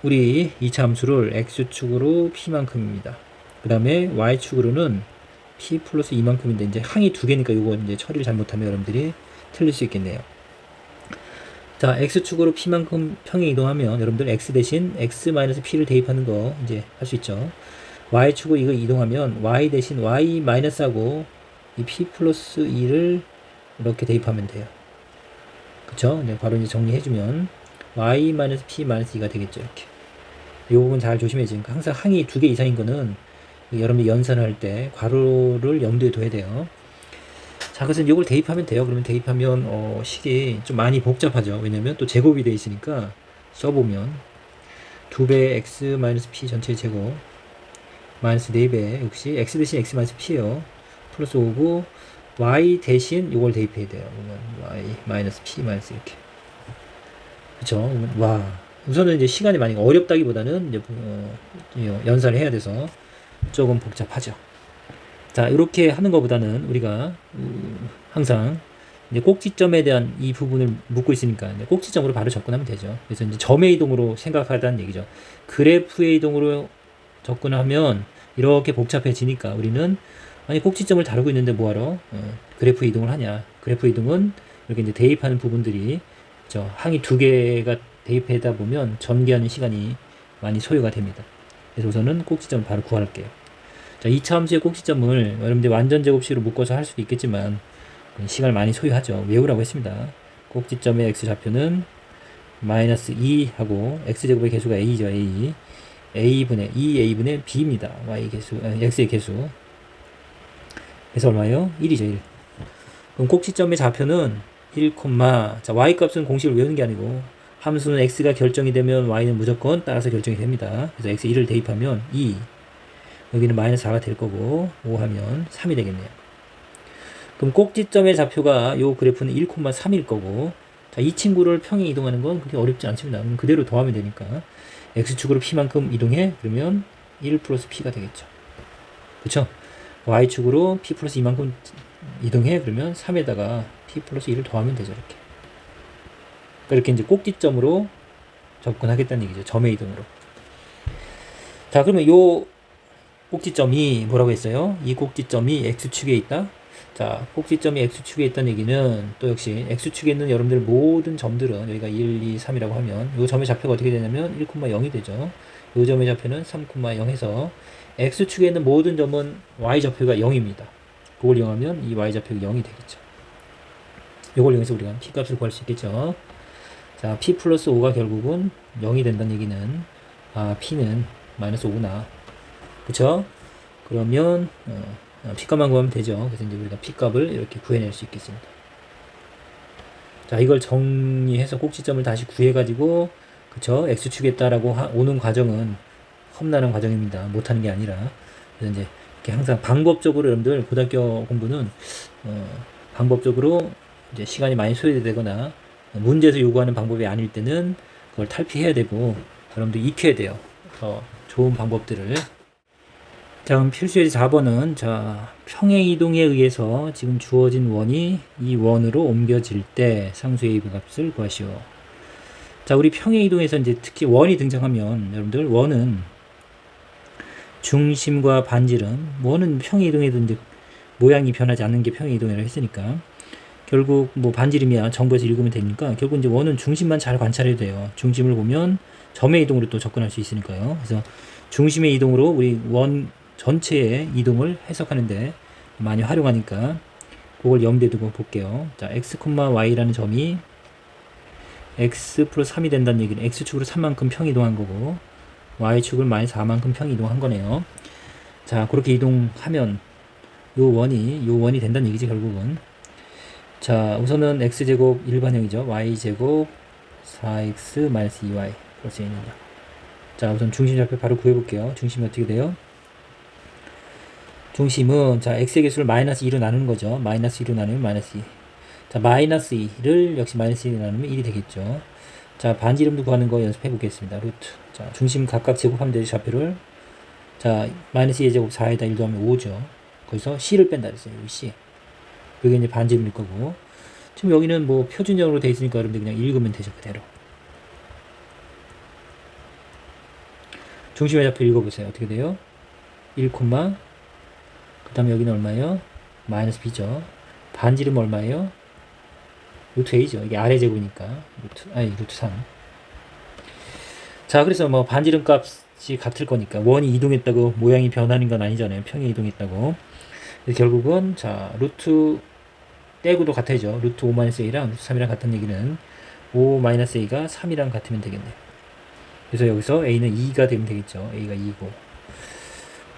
우리 2차 함수를 x축으로 p만큼입니다. 그 다음에 y축으로는 p 플러스 2만큼인데 이제 항이 두 개니까 이거 이제 처리를 잘못하면 여러분들이 틀릴 수 있겠네요. 자, x축으로 p만큼 평행 이동하면 여러분들 x 대신 x 마이너스 p를 대입하는 거 이제 할 수 있죠. y축으로 이거 이동하면 y 대신 y 마이너스하고 이 p 플러스 2를 이렇게 대입하면 돼요. 그쵸? 네, 바로 이제 정리해주면 y 마이너스 p 마이너스 2가 되겠죠. 이렇게. 이 부분 잘 조심해야지. 항상 항이 두 개 이상인 거는 여러분들 연산을 할 때 괄호를 염두에 둬야 돼요. 자, 그래서 이걸 대입하면 돼요. 그러면 대입하면 식이 좀 많이 복잡하죠. 왜냐면 또 제곱이 되어 있으니까 써보면 2배 x 마이너스 p 전체 제곱 마이너스 4배 역시 x 대신 x 마이너스 p예요. 플러스 5고 y 대신 이걸 대입해야 돼요. 그러면 y 마이너스 p 마이너스 이렇게. 그쵸? 와. 우선은 이제 시간이 많이 어렵다기보다는 이제 연산을 해야 돼서 조금 복잡하죠. 자, 이렇게 하는 것보다는 우리가 항상 이제 꼭지점에 대한 이 부분을 묻고 있으니까 이제 꼭지점으로 바로 접근하면 되죠. 그래서 이제 점의 이동으로 생각하다는 얘기죠. 그래프의 이동으로 접근하면 이렇게 복잡해지니까 우리는 아니 꼭지점을 다루고 있는데 뭐하러 그래프 이동을 하냐. 그래프 이동은 이렇게 이제 대입하는 부분들이 항이 두 개가 대입하다 보면 전개하는 시간이 많이 소요가 됩니다. 그래서 우선은 꼭지점을 바로 구할게요. 자, 2차 함수의 꼭지점을 여러분들 완전 제곱식으로 묶어서 할 수도 있겠지만 시간을 많이 소요하죠. 외우라고 했습니다. 꼭지점의 x좌표는 마이너스 2하고 x제곱의 개수가 a죠. a분의 2a분의 b입니다. y 개수, x의 개수. 그래서 얼마예요? 1이죠. 1. 그럼 꼭지점의 좌표는 1, 자, y 값은 공식을 외우는 게 아니고 함수는 x가 결정이 되면 y는 무조건 따라서 결정이 됩니다. 그래서 x 1을 대입하면 2, 여기는 마이너스 4가 될 거고 5 하면 3이 되겠네요. 그럼 꼭지점의 좌표가 요 그래프는 1,3일 거고, 자, 이 친구를 평행 이동하는 건 그렇게 어렵지 않습니다. 그럼 그대로 더하면 되니까 x축으로 p만큼 이동해. 그러면 1 플러스 p가 되겠죠. 그쵸? y축으로 p 플러스 2만큼 이동해. 그러면 3에다가 p 플러스 1을 더하면 되죠. 이렇게. 그러니까 이렇게 이제 꼭지점으로 접근하겠다는 얘기죠. 점의 이동으로. 자, 그러면 요 꼭지점이 뭐라고 했어요? 이 꼭지점이 x축에 있다. 자, 꼭지점이 x축에 있다는 얘기는 또 역시 x축에 있는 여러분들 모든 점들은 여기가 1, 2, 3이라고 하면 이 점의 좌표가 어떻게 되냐면 1,0이 되죠. 이 점의 좌표는 3,0 해서 x축에 있는 모든 점은 y좌표가 0입니다. 그걸 이용하면 이 y좌표가 0이 되겠죠. 이걸 이용해서 우리가 p값을 구할 수 있겠죠. 자, p 플러스 5가 결국은 0이 된다는 얘기는 p는 마이너스 5구나. 그쵸? 그러면 p값만 구하면 되죠. 그래서 이제 우리가 p값을 이렇게 구해낼 수 있겠습니다. 자, 이걸 정리해서 꼭지점을 다시 구해가지고, 그쵸? x축에 따라고 오는 과정은 험난한 과정입니다. 못하는 게 아니라. 그래서 이제 이렇게 항상 방법적으로 여러분들 고등학교 공부는 방법적으로 이제 시간이 많이 소요되거나 문제에서 요구하는 방법이 아닐 때는 그걸 탈피해야 되고 여러분들 익혀야 돼요. 더 좋은 방법들을. 자, 그럼 필수예제 4번은 자, 평행 이동에 의해서 지금 주어진 원이 이 원으로 옮겨질 때 상수 A 값을 구하시오. 자, 우리 평행 이동에서 이제 특히 원이 등장하면 여러분들 원은 중심과 반지름, 원은 평행 이동에도 이제 모양이 변하지 않는 게 평행 이동이라고 했으니까 결국 뭐 반지름이야 정보에서 읽으면 되니까 결국 이제 원은 중심만 잘 관찰해야 돼요. 중심을 보면 점의 이동으로 또 접근할 수 있으니까요. 그래서 중심의 이동으로 우리 원 전체의 이동을 해석하는데 많이 활용하니까 그걸 염두에 두고 볼게요. 자, x, y라는 점이 x 플러스 3이 된다는 얘기는 x축으로 3만큼 평 이동한 거고 y축을 마이너스 4만큼 평 이동한 거네요. 자, 그렇게 이동하면 요 원이 된다는 얘기지 결국은. 자, 우선은 x제곱 일반형이죠. y제곱 4x 마이너스 2y 플러스 1입니다. 자, 우선 중심 좌표 바로 구해볼게요. 중심이 어떻게 돼요? 중심은 자, x의 개수를 마이너스 2로 나누는 거죠. 마이너스 2로 나누면 마이너스 2. 자, 마이너스 2를 역시 마이너스 2로 나누면 1이 되겠죠. 자, 반지름도 구하는 거 연습해 보겠습니다. 루트. 자, 중심 각각 제곱하면 되죠. 좌표를. 자, 마이너스 2의 제곱 4에다 1 더하면 5죠. 거기서 c를 뺀다 그랬어요. 여기 c. 여기 이제 반지름일 거고. 지금 여기는 뭐 표준형으로 돼 있으니까 여러분들 그냥 읽으면 되죠. 그대로. 중심의 좌표 읽어보세요. 어떻게 돼요? 1, 그 다음에 여기는 얼마예요? 마이너스 b죠. 반지름 얼마예요? 루트 a죠. 이게 아래 제곱이니까. 루트 3. 자, 그래서 뭐 반지름 값이 같을 거니까 원이 이동했다고 모양이 변하는 건 아니잖아요. 평이 이동했다고. 그래서 결국은 자, 루트 떼고도 같아야죠. 루트 5-a랑 루트 3이랑 같은 얘기는 5-a가 3이랑 같으면 되겠네요. 그래서 여기서 a는 2가 되면 되겠죠. a가 2고.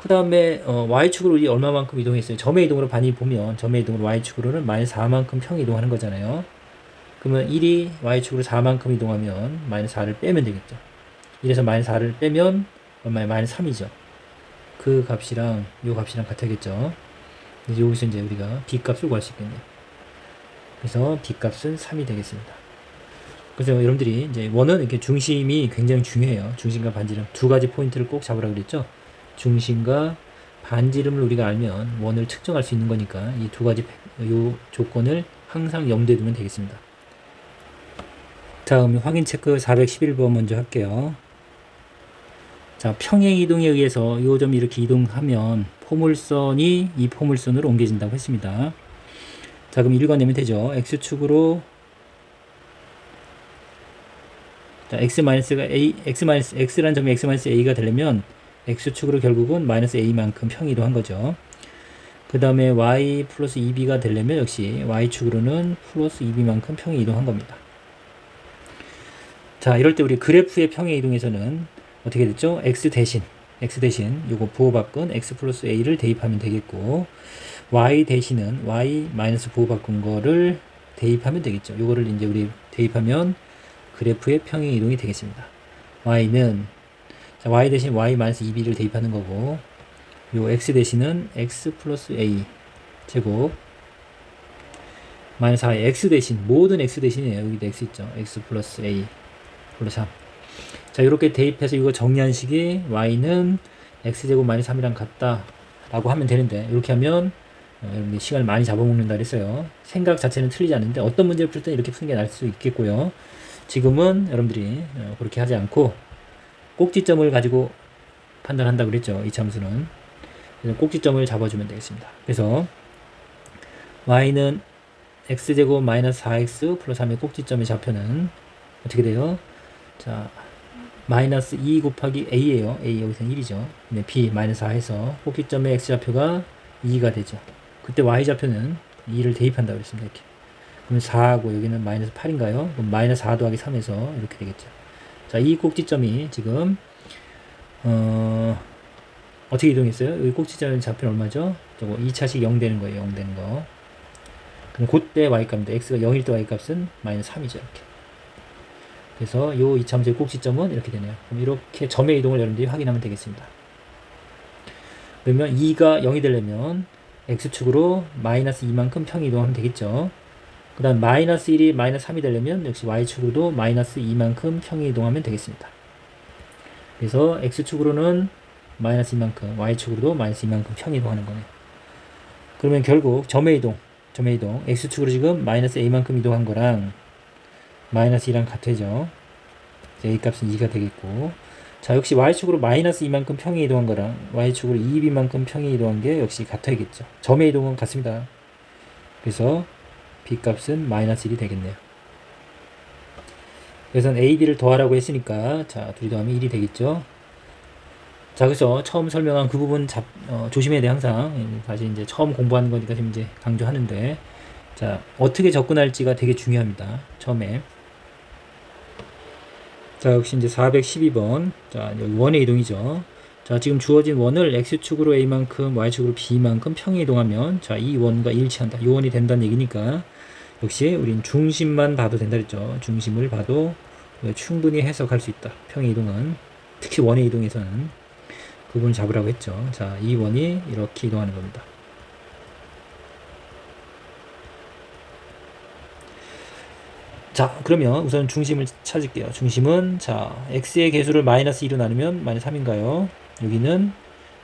그 다음에 y축으로 우리 얼마만큼 이동했어요? 점의 이동으로 많이 보면 점의 이동으로 y축으로는 마이너스 4만큼 평 이동하는 거잖아요. 그러면 1이 y축으로 4만큼 이동하면 마이너스 4를 빼면 되겠죠. 1에서 마이너스 4를 빼면 얼마에 마이너스 3이죠. 그 값이랑 요 값이랑 같아야겠죠. 그래서 여기서 이제 우리가 b 값을 구할 수 있겠네요. 그래서 b 값은 3이 되겠습니다. 그래서 여러분들이 이제 원은 이렇게 중심이 굉장히 중요해요. 중심과 반지름 두 가지 포인트를 꼭 잡으라 그랬죠. 중심과 반지름을 우리가 알면 원을 측정할 수 있는 거니까 이 두 가지 요 조건을 항상 염두에 두면 되겠습니다. 다음 확인 체크 411번 먼저 할게요. 자, 평행 이동에 의해서 요 점이 이렇게 이동하면 포물선이 이 포물선으로 옮겨진다고 했습니다. 자, 그럼 읽어내면 되죠. x축으로 자, x라는 점이 x-a가 되려면 x축으로 결국은 마이너스 a만큼 평이동한 거죠. 그 다음에 y 플러스 2b가 되려면 역시 y축으로는 플러스 2b만큼 평이 이동한 겁니다. 자, 이럴 때 우리 그래프의 평행 이동에서는 어떻게 됐죠? x 대신 요거 부호바꾼 x 플러스 a를 대입하면 되겠고, y 대신은 y 마이너스 부호바꾼 거를 대입하면 되겠죠. 요거를 이제 우리 대입하면 그래프의 평행 이동이 되겠습니다. y는 자, y 대신 y 마이너스 2b를 대입하는 거고, 요 x 대신은 x 플러스 a 제곱 마이너스 4 x 대신 모든 x 대신이에요. 여기도 x 있죠. x 플러스 a 플러스 3. 자, 이렇게 대입해서 이거 정리한 식이 y는 x제곱 마이너스 3이랑 같다 라고 하면 되는데, 이렇게 하면 여러분들이 시간을 많이 잡아먹는다 그랬어요. 생각 자체는 틀리지 않는데 어떤 문제를 풀 때 이렇게 푸는 게 나을 수 있겠고요. 지금은 여러분들이 그렇게 하지 않고 꼭지점을 가지고 판단한다 그랬죠. 이 참수는. 그래서 꼭지점을 잡아주면 되겠습니다. 그래서 y는 x제곱 마이너스 4x 플러스 3의 꼭지점의 좌표는 어떻게 돼요? 자, 마이너스 2 곱하기 a예요. a 여기서는 1이죠. 네, b 마이너스 4 해서 꼭지점의 x좌표가 2가 되죠. 그때 y좌표는 2를 대입한다 그랬습니다. 이렇게. 그럼 4하고 여기는 마이너스 8인가요? 그럼 마이너스 4 더하기 3에서 이렇게 되겠죠. 자, 이 꼭지점이 지금 어떻게 이동했어요? 여기 꼭지점 좌표는 얼마죠? 저거 2차식 0 되는 거예요. 0 되는 거. 그럼 그때 y값인데 x가 0일 때 y값은 마이너스 3이죠. 이렇게. 그래서 요 이참수의 꼭지점은 이렇게 되네요. 그럼 이렇게 점의 이동을 여러분들이 확인하면 되겠습니다. 그러면 2가 0이 되려면 x축으로 마이너스 2만큼 평이 이동하면 되겠죠. 그 다음 마이너스 1이 마이너스 3이 되려면 역시 y축으로도 마이너스 2만큼 평이 이동하면 되겠습니다. 그래서 x축으로는 마이너스 2만큼, y축으로도 마이너스 2만큼 평이 이동하는 거네요. 그러면 결국 점의 이동, x축으로 지금 마이너스 a만큼 이동한 거랑 마이너스 2랑 같아죠. a 값은 2가 되겠고, 자, 역시 y축으로 마이너스 2만큼 평이 이동한 거랑 y축으로 2b만큼 평이 이동한 게 역시 같아야겠죠. 점의 이동은 같습니다. 그래서 b 값은 마이너스 1이 되겠네요. 그래서 a, b를 더하라고 했으니까 자, 둘이 더하면 1이 되겠죠. 자, 그래서 처음 설명한 그 부분 조심해야 돼. 항상 다시 이제 처음 공부하는 거니까 지금 이제 강조하는데, 자, 어떻게 접근할지가 되게 중요합니다. 처음에. 자, 역시 이제 412번. 자, 여기 원의 이동이죠. 자, 지금 주어진 원을 x축으로 a만큼, y축으로 b만큼 평이 이동하면, 자, 이 원과 일치한다. 이 원이 된다는 얘기니까, 역시 우린 중심만 봐도 된다 그랬죠. 중심을 봐도 충분히 해석할 수 있다. 평의 이동은. 특히 원의 이동에서는 그 부분을 잡으라고 했죠. 자, 이 원이 이렇게 이동하는 겁니다. 자, 그러면 우선 중심을 찾을게요. 중심은, 자, x의 개수를 마이너스 2로 나누면 마이너스 3인가요? 여기는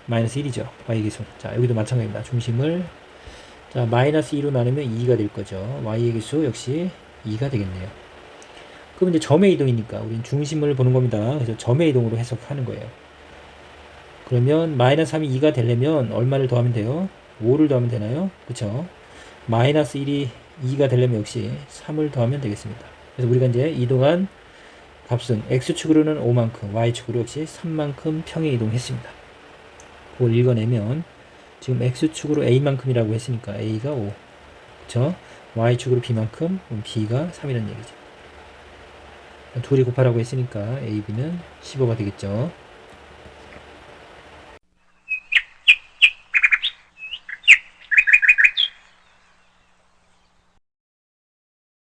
마이너스 1이죠. y 개수. 자, 여기도 마찬가지입니다. 중심을, 자, 마이너스 2로 나누면 2가 될 거죠. y의 개수 역시 2가 되겠네요. 그럼 이제 점의 이동이니까 우린 중심을 보는 겁니다. 그래서 점의 이동으로 해석하는 거예요. 그러면 마이너스 3이 2가 되려면 얼마를 더하면 돼요? 5를 더하면 되나요? 그쵸? 마이너스 1이 2가 되려면 역시 3을 더하면 되겠습니다. 그래서 우리가 이제 이동한 값은 x축으로는 5만큼, y축으로 역시 3만큼 평행 이동했습니다. 그걸 읽어내면 지금 x축으로 a만큼이라고 했으니까 a가 5, 그쵸? y축으로 b만큼, 그럼 b가 3이라는 얘기죠. 둘이 곱하라고 했으니까 a, b는 15가 되겠죠.